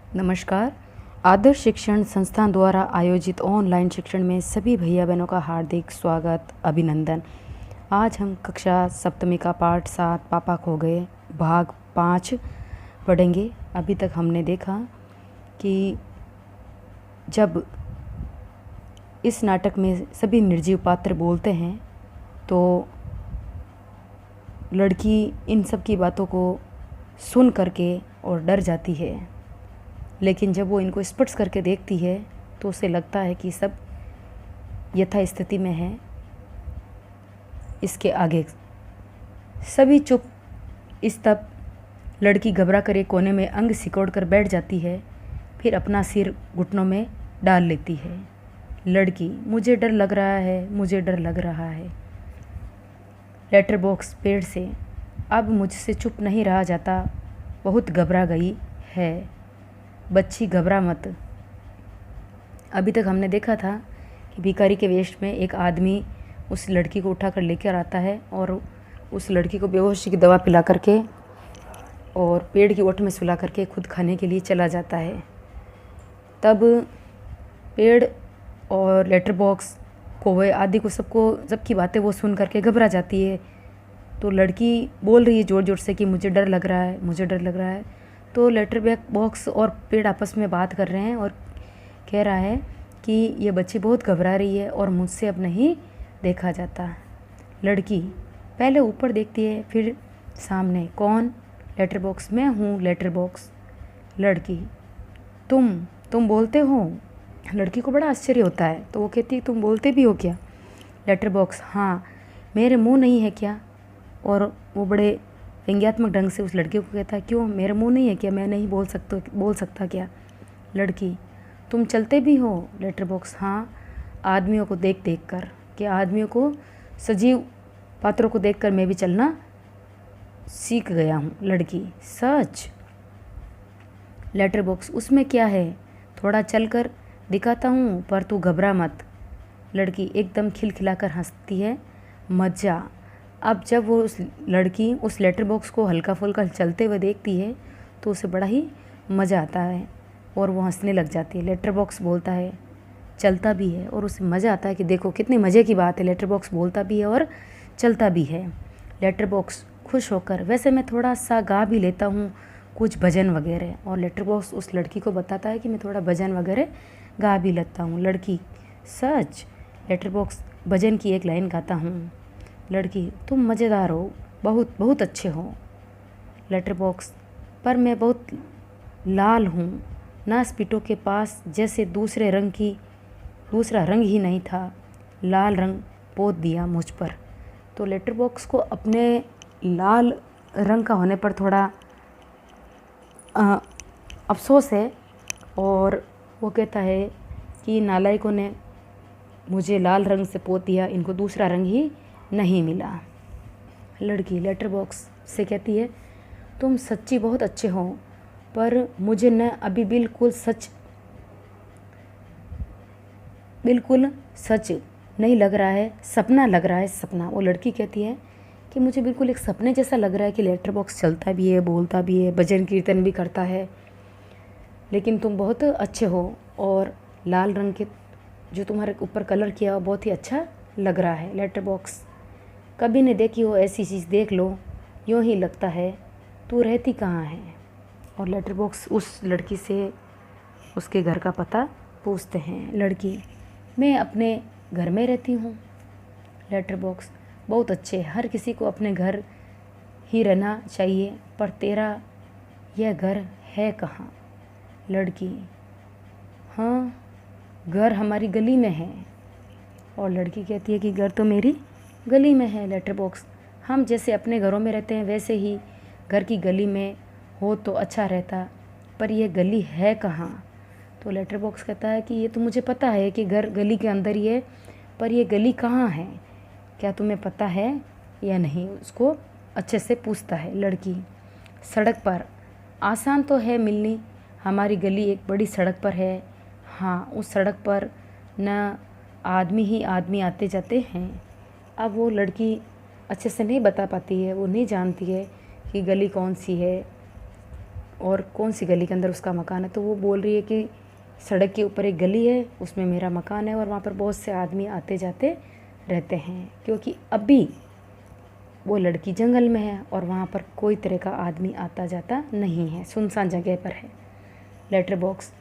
नमस्कार। आदर्श शिक्षण संस्थान द्वारा आयोजित ऑनलाइन शिक्षण में सभी भैया बहनों का हार्दिक स्वागत, अभिनंदन। आज हम कक्षा सप्तमी का पाठ 7 पापा खो गए भाग 5 पढ़ेंगे। अभी तक हमने देखा कि जब इस नाटक में सभी निर्जीव पात्र बोलते हैं तो लड़की इन सब की बातों को सुन करके और डर जाती है, लेकिन जब वो इनको स्पर्श करके देखती है तो उसे लगता है कि सब यथास्थिति में है। इसके आगे सभी चुप। इस तब लड़की घबरा कर एक कोने में अंग सिकोड़ कर बैठ जाती है, फिर अपना सिर घुटनों में डाल लेती है। लड़की, मुझे डर लग रहा है, मुझे डर लग रहा है। लेटर बॉक्स पेड़ से अब मुझसे चुप नहीं रहा जाता, बहुत घबरा गई है। बच्ची घबरा मत। अभी तक हमने देखा था कि भिखारी के वेश में एक आदमी उस लड़की को उठाकर लेकर आता है और उस लड़की को बेहोशी की दवा पिला करके और पेड़ की ओट में सुला करके खुद खाने के लिए चला जाता है। तब पेड़ और लेटर बॉक्स कौवे आदि को सबकी बातें वो सुन करके घबरा जाती है। तो लड़की बोल रही है ज़ोर ज़ोर से कि मुझे डर लग रहा है, मुझे डर लग रहा है। तो लेटर बॉक्स और पेड़ आपस में बात कर रहे हैं और कह रहा है कि ये बच्ची बहुत घबरा रही है और मुझसे अब नहीं देखा जाता। लड़की पहले ऊपर देखती है, फिर सामने। कौन? Letter box. मैं हूँ लेटर बॉक्स। लड़की, तुम बोलते हो? लड़की को बड़ा आश्चर्य होता है, तो वो कहती है तुम बोलते भी हो क्या? लेटर बॉक्स, हाँ, मेरे मुँह नहीं है क्या? और वो बड़े व्यंग्यात्मक ढंग से उस लड़की को कहता है, क्यों, मेरा मुंह नहीं है क्या? मैं नहीं बोल सकता क्या? लड़की, तुम चलते भी हो? लेटर बॉक्स, हाँ, आदमियों को देख देख कर। क्या आदमियों को, सजीव पात्रों को देखकर मैं भी चलना सीख गया हूँ। लड़की, सच? लेटर बॉक्स, उसमें क्या है, थोड़ा चल कर दिखाता हूँ, पर तू घबरा मत। लड़की एकदम खिलखिलाकर हंसती है। मज़ा। अब जब वो उस लड़की उस लेटर बॉक्स को हल्का फुल्का चलते हुए देखती है तो उसे बड़ा ही मज़ा आता है और वो हंसने लग जाती है। लेटर बॉक्स बोलता है, चलता भी है, और उसे मज़ा आता है कि देखो कितने मज़े की बात है, लेटर बॉक्स बोलता भी है और चलता भी है। लेटर बॉक्स खुश होकर, वैसे मैं थोड़ा सा गा भी लेता हूँ कुछ भजन वगैरह। और लेटर बॉक्स उस लड़की को बताता है कि मैं थोड़ा भजन वगैरह गा भी लेता हूँ। लड़की, सच? लेटर बॉक्स, भजन की एक लाइन गाता हूँ। लड़की, तुम मज़ेदार हो, बहुत बहुत अच्छे हो। लेटर बॉक्स, पर मैं बहुत लाल हूँ, नासपीटों के पास जैसे दूसरा रंग ही नहीं था, लाल रंग पोत दिया मुझ पर। तो लेटर बॉक्स को अपने लाल रंग का होने पर थोड़ा अफसोस है और वो कहता है कि नालायकों ने मुझे लाल रंग से पोत दिया, इनको दूसरा रंग ही नहीं मिला। लड़की लेटर बॉक्स से कहती है, तुम सच्ची बहुत अच्छे हो, पर मुझे न अभी बिल्कुल सच नहीं लग रहा है, सपना लग रहा है, सपना। वो लड़की कहती है कि मुझे बिल्कुल एक सपने जैसा लग रहा है कि लेटर बॉक्स चलता भी है, बोलता भी है, भजन कीर्तन भी करता है, लेकिन तुम बहुत अच्छे हो और लाल रंग के जो तुम्हारे ऊपर कलर किया हुआ बहुत ही अच्छा लग रहा है। लेटर बॉक्स, कभी न देखी हो ऐसी चीज़ देख लो, यूँ ही लगता है तू रहती कहाँ है। और लेटर बॉक्स उस लड़की से उसके घर का पता पूछते हैं। लड़की, मैं अपने घर में रहती हूँ। लेटर बॉक्स, बहुत अच्छे, हर किसी को अपने घर ही रहना चाहिए, पर तेरा यह घर है कहाँ? लड़की, हाँ, घर हमारी गली में है। और लड़की कहती है कि घर तो मेरी गली में है। लेटर बॉक्स, हम जैसे अपने घरों में रहते हैं वैसे ही घर की गली में हो तो अच्छा रहता, पर यह गली है कहाँ? तो लेटर बॉक्स कहता है कि ये तो मुझे पता है कि घर गली के अंदर ही है, पर यह गली कहाँ है, क्या तुम्हें पता है या नहीं? उसको अच्छे से पूछता है। लड़की, सड़क पर, आसान तो है मिलनी, हमारी गली एक बड़ी सड़क पर है। हाँ, उस सड़क पर न आदमी ही आदमी आते जाते हैं। अब वो लड़की अच्छे से नहीं बता पाती है, वो नहीं जानती है कि गली कौन सी है, और कौन सी गली के अंदर उसका मकान है। तो वो बोल रही है कि सड़क के ऊपर एक गली है, उसमें मेरा मकान है और वहाँ पर बहुत से आदमी आते जाते रहते हैं, क्योंकि अभी वो लड़की जंगल में है और वहाँ पर कोई तरह का आदमी आता जाता नहीं है, सुनसान जगह पर है। लेटर बॉक्स,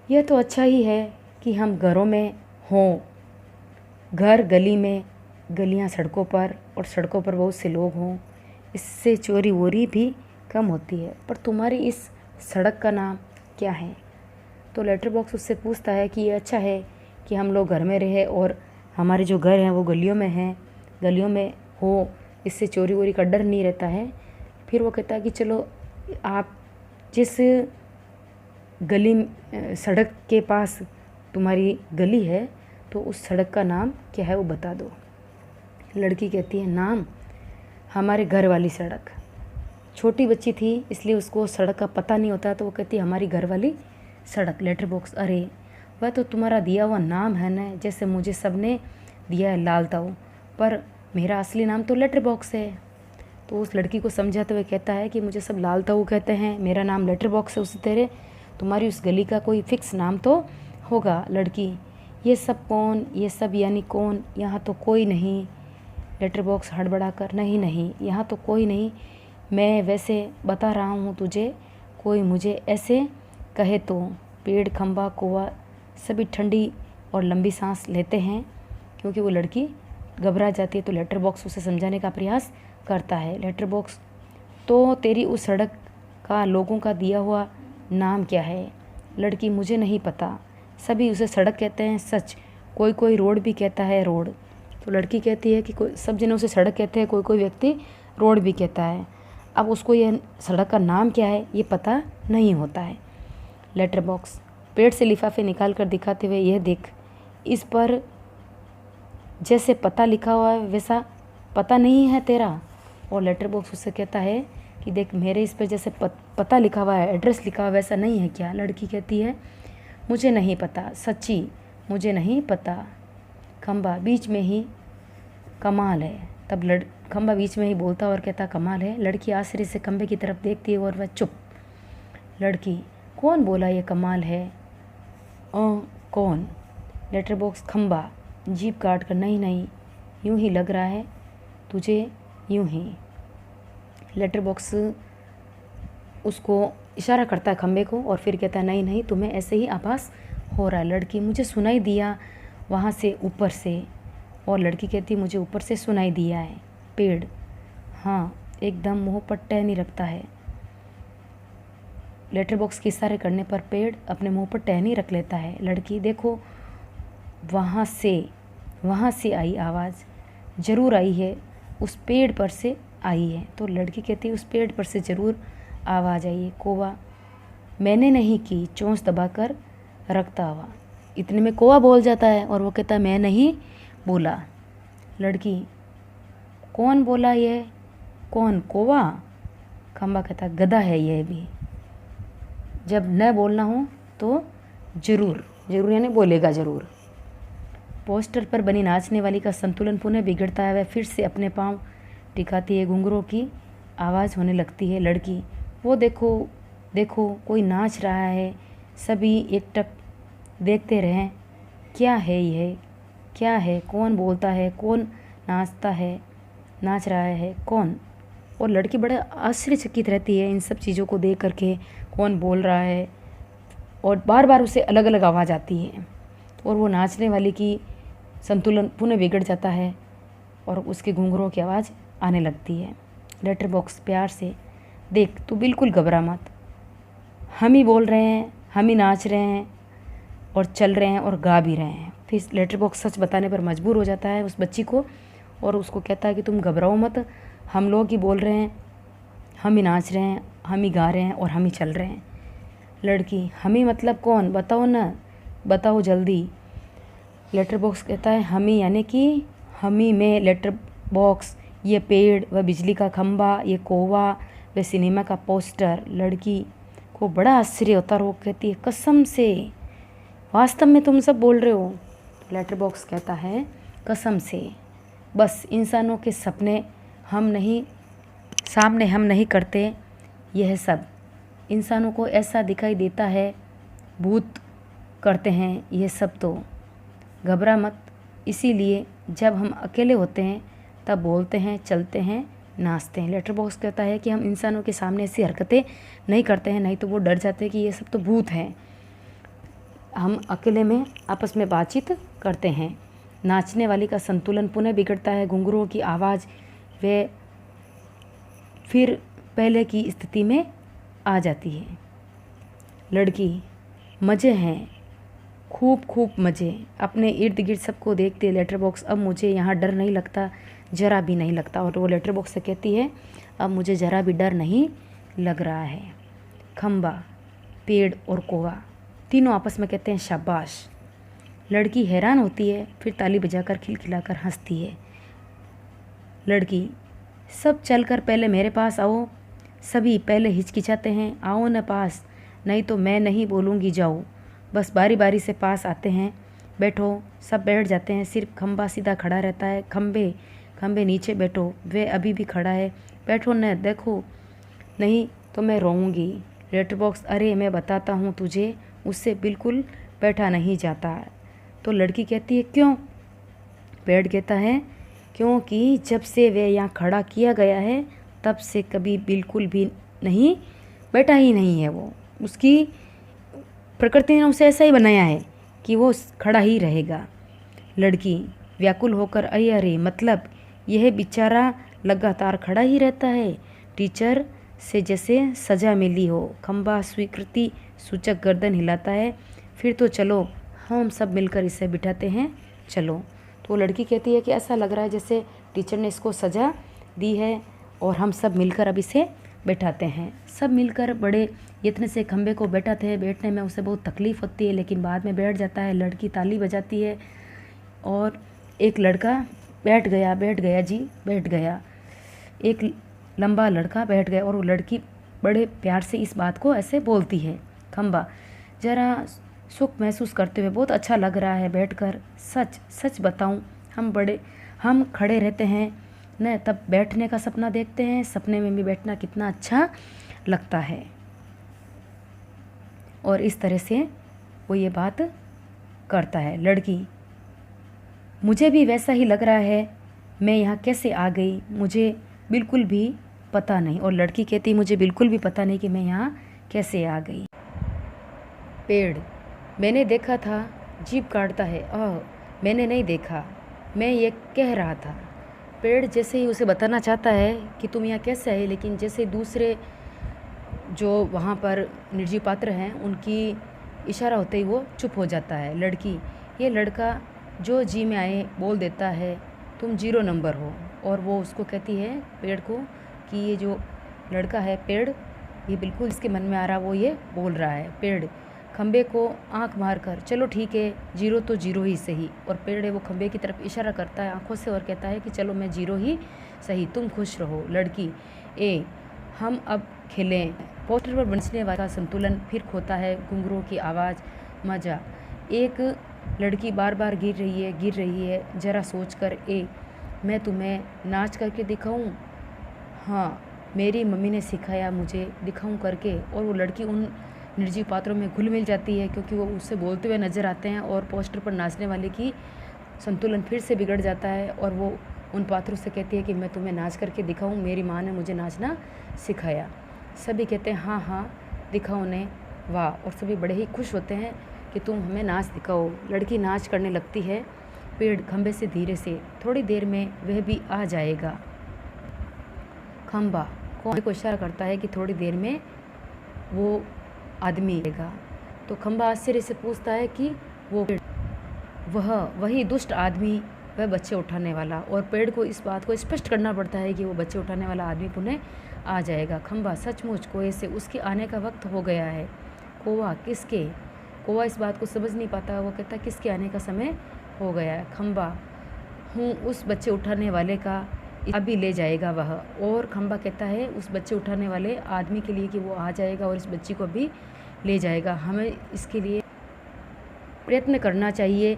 यह तो अच्छा ही है कि हम घरों में हों, घर गली में, गलियाँ सड़कों पर और सड़कों पर बहुत से लोग हों, इससे चोरी वोरी भी कम होती है। पर तुम्हारी इस सड़क का नाम क्या है? तो लेटर बॉक्स उससे पूछता है कि ये अच्छा है कि हम लोग घर में रहे और हमारे जो घर हैं वो गलियों में हैं, गलियों में हो, इससे चोरी वोरी का डर नहीं रहता है। फिर वो कहता है कि चलो आप जिस गली सड़क के पास तुम्हारी गली है तो उस सड़क का नाम क्या है वो बता दो। लड़की कहती है नाम, हमारे घर वाली सड़क। छोटी बच्ची थी इसलिए उसको सड़क का पता नहीं होता, तो वो कहती है हमारी घर वाली सड़क। लेटर बॉक्स, अरे वह तो तुम्हारा दिया हुआ नाम है ना, जैसे मुझे सबने दिया है लाल ताऊ, पर मेरा असली नाम तो लेटर बॉक्स है। तो उस लड़की को समझाते हुए कहता है कि मुझे सब लाल ताऊ कहते हैं, मेरा नाम लेटर बॉक्स है, उसी तरह तुम्हारी उस गली का कोई फिक्स नाम तो होगा। लड़की, ये सब कौन, ये सब यानी कौन? यहाँ तो कोई नहीं। लेटर बॉक्स हड़बड़ाकर, नहीं नहीं, यहाँ तो कोई नहीं, मैं वैसे बता रहा हूँ तुझे, कोई मुझे ऐसे कहे तो। पेड़, खंबा, कौवा सभी ठंडी और लंबी सांस लेते हैं, क्योंकि वो लड़की घबरा जाती है। तो लेटर बॉक्स उसे समझाने का प्रयास करता है। लेटर बॉक्स, तो तेरी उस सड़क का लोगों का दिया हुआ नाम क्या है? लड़की, मुझे नहीं पता, सभी उसे सड़क कहते हैं। सच, कोई कोई रोड भी कहता है रोड। तो लड़की कहती है कि कोई, सब जने उसे सड़क कहते हैं, कोई कोई व्यक्ति रोड भी कहता है। अब उसको यह सड़क का नाम क्या है ये पता नहीं होता है। लेटर बॉक्स पेड़ से लिफाफे निकाल कर दिखाते हुए, यह देख, इस पर जैसे पता लिखा हुआ है वैसा पता नहीं है तेरा। और लेटर बॉक्स उससे कहता है कि देख, मेरे इस पर जैसे पता लिखा हुआ है, एड्रेस लिखा हुआ है, वैसा नहीं है क्या? लड़की कहती है मुझे नहीं पता, सच्ची मुझे नहीं पता। खंबा बीच में ही, कमाल है। तब खंबा बीच में ही बोलता और कहता कमाल है। लड़की आश्चर्य से खंबे की तरफ देखती है और वह चुप। लड़की, कौन बोला ये कमाल है? कौन? लेटर बॉक्स, खंबा जीभ काट कर, नहीं नहीं, यूं ही लग रहा है तुझे, यूं ही। लेटर बॉक्स उसको इशारा करता है खंबे को और फिर कहता है नहीं नहीं, तुम्हें ऐसे ही आभास हो रहा है। लड़की, मुझे सुनाई दिया वहाँ से ऊपर से। और लड़की कहती मुझे ऊपर से सुनाई दिया है। पेड़, हाँ एकदम मुँह पर टहनी रखता है। लेटर बॉक्स के इशारे करने पर पेड़ अपने मुंह पर टहनी रख लेता है। लड़की, देखो वहाँ से आई आवाज़, ज़रूर आई है, उस पेड़ पर से आई है। तो लड़की कहती है उस पेड़ पर से ज़रूर आवाज़ आई है। कौवा, मैंने नहीं की, चोंच दबाकर रखता हुआ। इतने में कौवा बोल जाता है और वो कहता है मैं नहीं बोला। लड़की, कौन बोला ये? कौन? कौवा? खंबा कहता गधा है यह भी, जब न बोलना हो तो ज़रूर यानी बोलेगा ज़रूर। पोस्टर पर बनी नाचने वाली का संतुलन पुनः बिगड़ता है। वह फिर से अपने पांव टिकाती है, घुंघरों की आवाज़ होने लगती है। लड़की, वो देखो देखो, कोई नाच रहा है, सभी एकटक देखते रहें। क्या है यह? क्या है? कौन बोलता है? कौन नाचता है? नाच रहा है कौन? और लड़की बड़ा आश्चर्यचकित रहती है इन सब चीज़ों को देख करके, कौन बोल रहा है, और बार बार उसे अलग अलग आवाज़ आती है और वो नाचने वाली की संतुलन पुनः बिगड़ जाता है और उसके घुंघरों की आवाज़ आने लगती है। लेटर बॉक्स प्यार से, देख तू बिल्कुल घबरा मत, हम ही बोल रहे हैं, हम ही नाच रहे हैं और चल रहे हैं और गा भी रहे हैं। फिर लेटर बॉक्स सच बताने पर मजबूर हो जाता है उस बच्ची को और उसको कहता है कि तुम घबराओ मत, हम लोग ही बोल रहे हैं, हम ही नाच रहे हैं, हम ही गा रहे हैं और हम ही चल रहे हैं। लड़की, हम ही मतलब कौन? बताओ ना, बताओ जल्दी। लेटर बॉक्स कहता है हम ही यानी कि हम ही में लेटर बॉक्स, ये पेड़, वह बिजली का खंभा, ये कौवा, वह सिनेमा का पोस्टर। लड़की को बड़ा आश्चर्य होता है और वो कहती है कसम से, वास्तव में तुम सब बोल रहे हो? लेटर बॉक्स कहता है कसम से, बस इंसानों के सपने हम नहीं, सामने हम नहीं करते, यह सब इंसानों को ऐसा दिखाई देता है भूत करते हैं ये सब, तो घबरा मत। इसीलिए जब हम अकेले होते हैं तब बोलते हैं, चलते हैं, नाचते हैं। लेटर बॉक्स कहता है कि हम इंसानों के सामने ऐसी हरकतें नहीं करते हैं, नहीं तो वो डर जाते हैं कि ये सब तो भूत हैं। हम अकेले में आपस में बातचीत करते हैं। नाचने वाली का संतुलन पुनः बिगड़ता है, घुंघरुओं की आवाज़ वे फिर पहले की स्थिति में आ जाती है। लड़की, मज़े हैं, खूब खूब मज़े। अपने इर्द गिर्द सबको देखते लेटर बॉक्स, अब मुझे यहाँ डर नहीं लगता, ज़रा भी नहीं लगता। और वो लेटर बॉक्स से कहती है, अब मुझे ज़रा भी डर नहीं लग रहा है। खंबा, पेड़ और कौवा तीनों आपस में कहते हैं शाबाश। लड़की हैरान होती है, फिर ताली बजाकर खिलखिलाकर हंसती है। लड़की, सब चलकर पहले मेरे पास आओ। सभी पहले हिचकिचाते हैं, आओ न पास, नहीं तो मैं नहीं बोलूँगी, जाओ। बस बारी बारी से पास आते हैं। बैठो, सब बैठ जाते हैं, सिर्फ खंबा सीधा खड़ा रहता है। खंबे खंबे नीचे बैठो, वे अभी भी खड़ा है। बैठो न, देखो नहीं तो मैं रोऊंगी। लेटर बॉक्स, अरे मैं बताता हूँ तुझे, उससे बिल्कुल बैठा नहीं जाता। तो लड़की कहती है, क्यों? पेड़ कहता है, क्योंकि जब से वे यहाँ खड़ा किया गया है तब से कभी बिल्कुल भी नहीं बैठा ही नहीं है। वो उसकी प्रकृति ने उसे ऐसा ही बनाया है कि वो खड़ा ही रहेगा। लड़की व्याकुल होकर, अरे मतलब यह बेचारा लगातार खड़ा ही रहता है, टीचर से जैसे सज़ा मिली हो। खंबा स्वीकृति सूचक गर्दन हिलाता है, फिर तो चलो हम सब मिलकर इसे बिठाते हैं, चलो। तो लड़की कहती है कि ऐसा लग रहा है जैसे टीचर ने इसको सज़ा दी है और हम सब मिलकर अब इसे बैठाते हैं। सब मिलकर बड़े यत्न से खंबे को बैठाते हैं। बैठने में उसे बहुत तकलीफ़ होती है, लेकिन बाद में बैठ जाता है। लड़की ताली बजाती है और एक लड़का बैठ गया जी, बैठ गया। एक लंबा लड़का बैठ गया और वो लड़की बड़े प्यार से इस बात को ऐसे बोलती है। खंबा ज़रा सुख महसूस करते हुए, बहुत अच्छा लग रहा है बैठकर। सच सच बताऊं, हम खड़े रहते हैं न, तब बैठने का सपना देखते हैं। सपने में भी बैठना कितना अच्छा लगता है। और इस तरह से वो ये बात करता है। लड़की, मुझे भी वैसा ही लग रहा है, मैं यहाँ कैसे आ गई मुझे बिल्कुल भी पता नहीं। और लड़की कहती, मुझे बिल्कुल भी पता नहीं कि मैं यहाँ कैसे आ गई। पेड़, मैंने देखा था जीभ काटता है। मैंने नहीं देखा, मैं ये कह रहा था। पेड़ जैसे ही उसे बताना चाहता है कि तुम यहाँ कैसे आए, लेकिन जैसे दूसरे जो वहाँ पर निर्जीव पात्र हैं उनकी इशारा होते ही वो चुप हो जाता है। लड़की, ये लड़का जो जी में आए बोल देता है, तुम 0 नंबर हो। और वो उसको कहती है पेड़ को कि ये जो लड़का है पेड़, ये बिल्कुल इसके मन में आ रहा वो ये बोल रहा है। पेड़ खंबे को आंख मारकर, चलो ठीक है 0 तो 0 ही सही। और पेड़ है वो खंबे की तरफ इशारा करता है आंखों से और कहता है कि चलो मैं 0 ही सही, तुम खुश रहो। लड़की, हम अब खेलें। पोस्टर पर बंचने वाला संतुलन फिर खोता है, घुंघरुओं की आवाज़, मज़ा। एक लड़की बार बार गिर रही है, ज़रा सोच कर, मैं तुम्हें नाच करके दिखाऊं? हाँ, मेरी मम्मी ने सिखाया मुझे, दिखाऊं करके। और वो लड़की उन निर्जीव पात्रों में घुल मिल जाती है क्योंकि वो उससे बोलते हुए नज़र आते हैं। और पोस्टर पर नाचने वाले की संतुलन फिर से बिगड़ जाता है और वो उन पात्रों से कहती है कि मैं तुम्हें नाच करके दिखाऊं, मेरी माँ ने मुझे नाचना सिखाया। सभी कहते हैं हाँ हाँ दिखाओ उन्हें, वाह। और सभी बड़े ही खुश होते हैं कि तुम हमें नाच दिखाओ। लड़की नाच करने लगती है। पेड़ खंबे से धीरे से, थोड़ी देर में वह भी आ जाएगा। खंबा को इशारा करता है कि थोड़ी देर में वो आदमी आएगा। तो खंबा आश्चर्य से पूछता है कि वही दुष्ट आदमी, वह बच्चे उठाने वाला। और पेड़ को इस बात को स्पष्ट करना पड़ता है कि वो बच्चे उठाने वाला आदमी पुनः आ जाएगा। खंबा, सचमुच कोए से उसके आने का वक्त हो गया है। कौवा, किसके? कौवा इस बात को समझ नहीं पाता, वो कहता है किसके आने का समय हो गया है। खंबा, हूँ उस बच्चे उठाने वाले का, अभी ले जाएगा वह। और खंबा कहता है उस बच्चे उठाने वाले आदमी के लिए कि वो आ जाएगा और इस बच्ची को भी ले जाएगा। हमें इसके लिए प्रयत्न करना चाहिए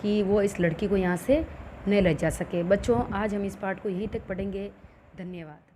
कि वो इस लड़की को यहाँ से न ले जा सके। बच्चों, आज हम इस पाठ को यहीं तक पढ़ेंगे। धन्यवाद।